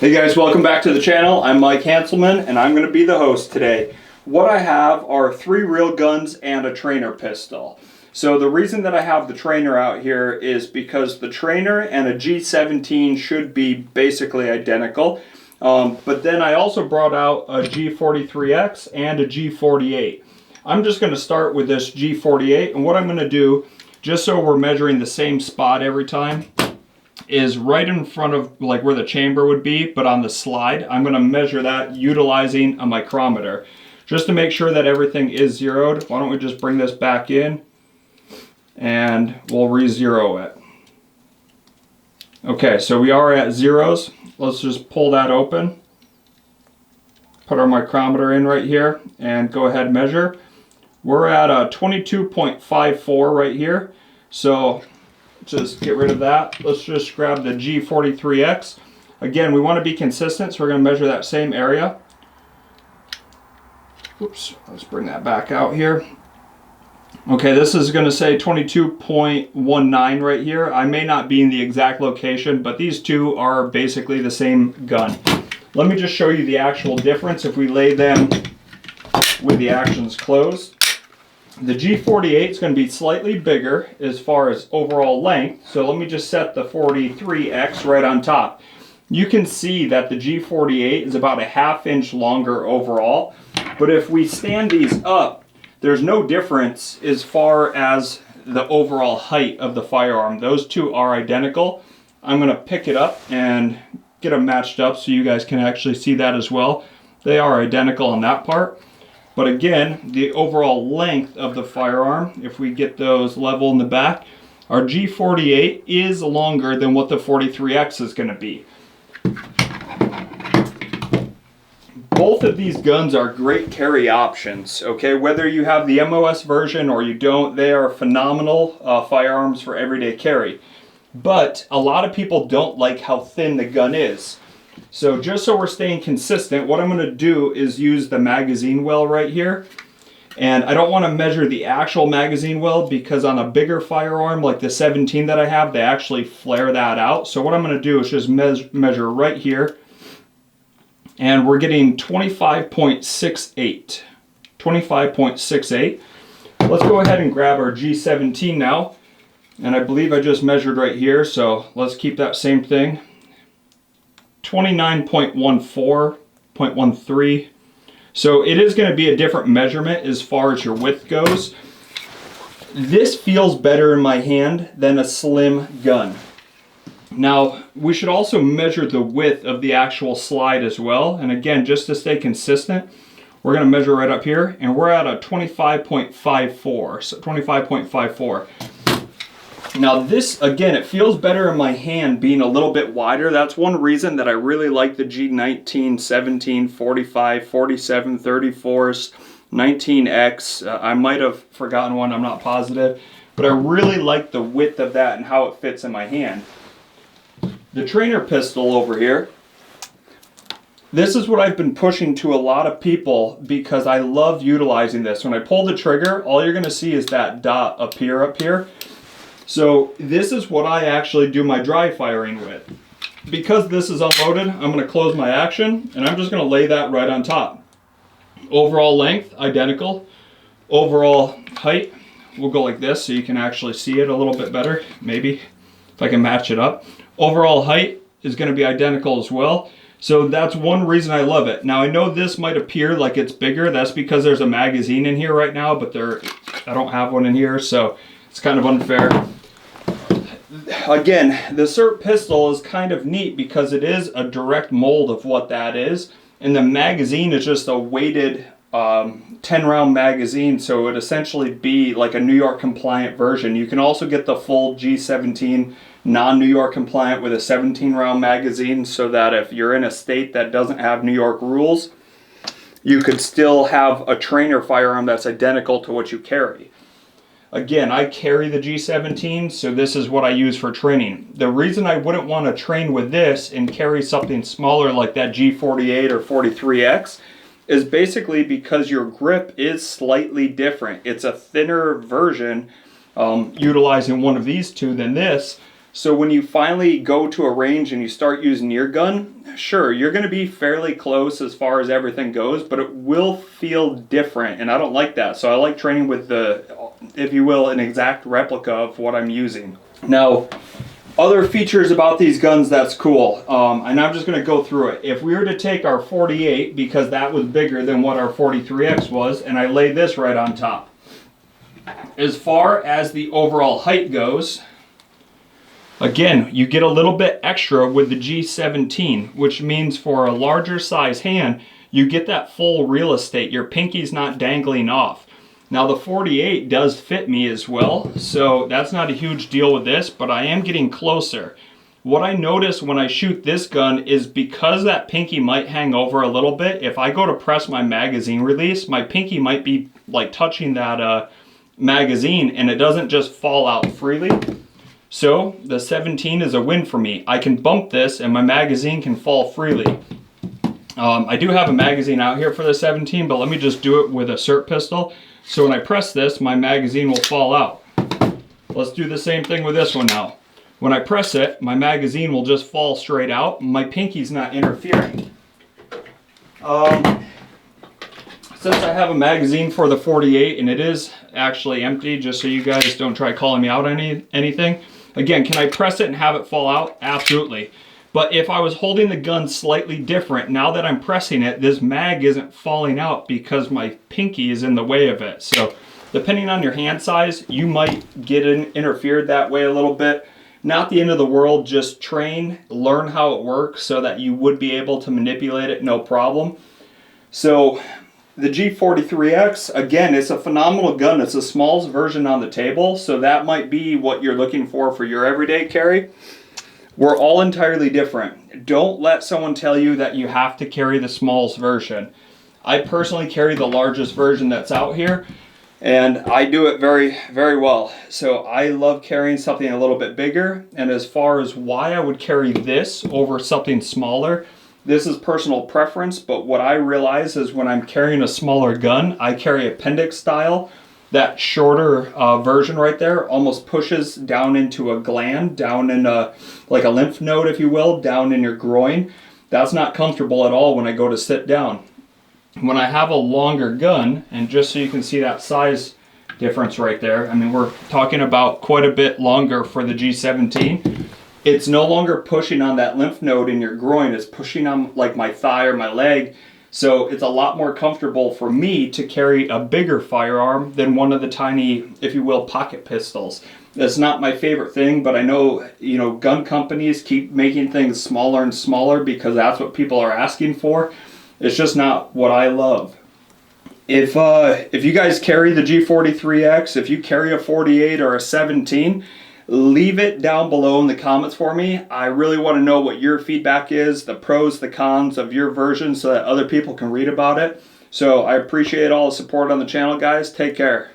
Hey guys, welcome back to the channel. I'm Mike Hanselman and I'm going to be the host today. What I have are 3 real guns and a trainer pistol. So the reason that I have the trainer out here is because the trainer and a G17 should be basically identical. But then I also brought out a G43X and a G48. I'm just going to start with this G48, and what I'm going to do, just so we're measuring the same spot every time, is right in front of like where the chamber would be, but on the slide, I'm going to measure that utilizing a micrometer just to make sure that everything is zeroed. Why don't we just bring this back in and we'll re-zero it. Okay, so we are at zeros. Let's just pull that open, put our micrometer in right here and go ahead and measure. We're at a 22.54 right here. So just get rid of that. Let's just grab the G43X. Again, we want to be consistent, so we're going to measure that same area. Oops, let's bring that back out here. Okay, this is going to say 22.19 right here. I may not be in the exact location, but these two are basically the same gun. Let me just show you the actual difference if we lay them with the actions closed. The G48 is going to be slightly bigger as far as overall length, so let me just set the 43X right on top. You can see that the G48 is about a ½ inch longer overall, but if we stand these up, there's no difference as far as the overall height of the firearm. Those two are identical. I'm going to pick it up and get them matched up so you guys can actually see that as well. They are identical on that part. But again, the overall length of the firearm, if we get those level in the back, our G48 is longer than what the 43X is going to be. Both of these guns are great carry options, okay? Whether you have the MOS version or you don't, they are phenomenal firearms for everyday carry. But a lot of people don't like how thin the gun is. So just so we're staying consistent, what I'm going to do is use the magazine well right here. And I don't want to measure the actual magazine well because on a bigger firearm like the 17 that I have, they actually flare that out. So what I'm going to do is just measure right here. And we're getting 25.68. 25.68. Let's go ahead and grab our G17 now. And I believe I just measured right here, so let's keep that same thing. 29.14.13. So it is going to be a different measurement as far as your width goes. This feels better in my hand than a slim gun. Now we should also measure the width of the actual slide as well, and again, just to stay consistent, we're going to measure right up here, and we're at a 25.54. So 25.54. Now this, again, it feels better in my hand being a little bit wider. That's one reason that I really like the G19, 17, 45, 47, 34s, 19X. I might have forgotten one, I'm not positive. But I really like the width of that and how it fits in my hand. The trainer pistol over here, this is what I've been pushing to a lot of people because I love utilizing this. When I pull the trigger, all you're going to see is that dot appear up here. So this is what I actually do my dry firing with. Because this is unloaded, I'm going to close my action and I'm just going to lay that right on top. Overall length, identical. Overall height, we'll go like this so you can actually see it a little bit better, maybe, if I can match it up. Overall height is going to be identical as well. So that's one reason I love it. Now I know this might appear like it's bigger. That's because there's a magazine in here right now, but I don't have one in here, so it's kind of unfair. Again, the sirt pistol is kind of neat because it is a direct mold of what that is. And the magazine is just a weighted 10-round magazine, so it would essentially be like a New York compliant version. You can also get the full G17 non-New York compliant with a 17-round magazine, so that if you're in a state that doesn't have New York rules, you could still have a trainer firearm that's identical to what you carry. Again, I carry the G17, so this is what I use for training. The reason I wouldn't want to train with this and carry something smaller like that G48 or 43X is basically because your grip is slightly different. It's a thinner version utilizing one of these two than this. So when you finally go to a range and you start using your gun, sure, you're going to be fairly close as far as everything goes, but it will feel different, and I don't like that. So I like training with the, if you will, an exact replica of what I'm using. Now, other features about these guns that's cool, and I'm just going to go through it. If we were to take our 48, because that was bigger than what our 43X was, and I lay this right on top. As far as the overall height goes, again, you get a little bit extra with the G17, which means for a larger size hand, you get that full real estate. Your pinky's not dangling off. Now the 48 does fit me as well, so that's not a huge deal with this, but I am getting closer. What I notice when I shoot this gun is because that pinky might hang over a little bit, if I go to press my magazine release, my pinky might be like touching that magazine and it doesn't just fall out freely. So the 17 is a win for me. I can bump this and my magazine can fall freely. I do have a magazine out here for the 17, but let me just do it with a sirt pistol. So when I press this, my magazine will fall out. Let's do the same thing with this one now. When I press it, my magazine will just fall straight out. My pinky's not interfering. Since I have a magazine for the 48 and it is actually empty, just so you guys don't try calling me out on anything. Again, can I press it and have it fall out? Absolutely. But if I was holding the gun slightly different, now that I'm pressing it, this mag isn't falling out because my pinky is in the way of it. So depending on your hand size, you might get interfered that way a little bit. Not the end of the world, just train, learn how it works so that you would be able to manipulate it, no problem. So the G43X, again, it's a phenomenal gun. It's the smallest version on the table, so that might be what you're looking for your everyday carry. We're all entirely different. Don't let someone tell you that you have to carry the smallest version. I personally carry the largest version that's out here, and I do it very, very well. So I love carrying something a little bit bigger, and as far as why I would carry this over something smaller, this is personal preference, but what I realize is when I'm carrying a smaller gun, I carry appendix style. That shorter version right there almost pushes down into a gland, down in like a lymph node, if you will, down in your groin. That's not comfortable at all when I go to sit down. When I have a longer gun, and just so you can see that size difference right there, I mean, we're talking about quite a bit longer for the G17. It's no longer pushing on that lymph node in your groin, it's pushing on like my thigh or my leg. So it's a lot more comfortable for me to carry a bigger firearm than one of the tiny, if you will, pocket pistols. That's not my favorite thing, but I know, gun companies keep making things smaller and smaller because that's what people are asking for. It's just not what I love. If you guys carry the G43X, if you carry a 48 or a 17, leave it down below in the comments for me. I really want to know what your feedback is, the pros, the cons of your version so that other people can read about it. So I appreciate all the support on the channel, guys. Take care.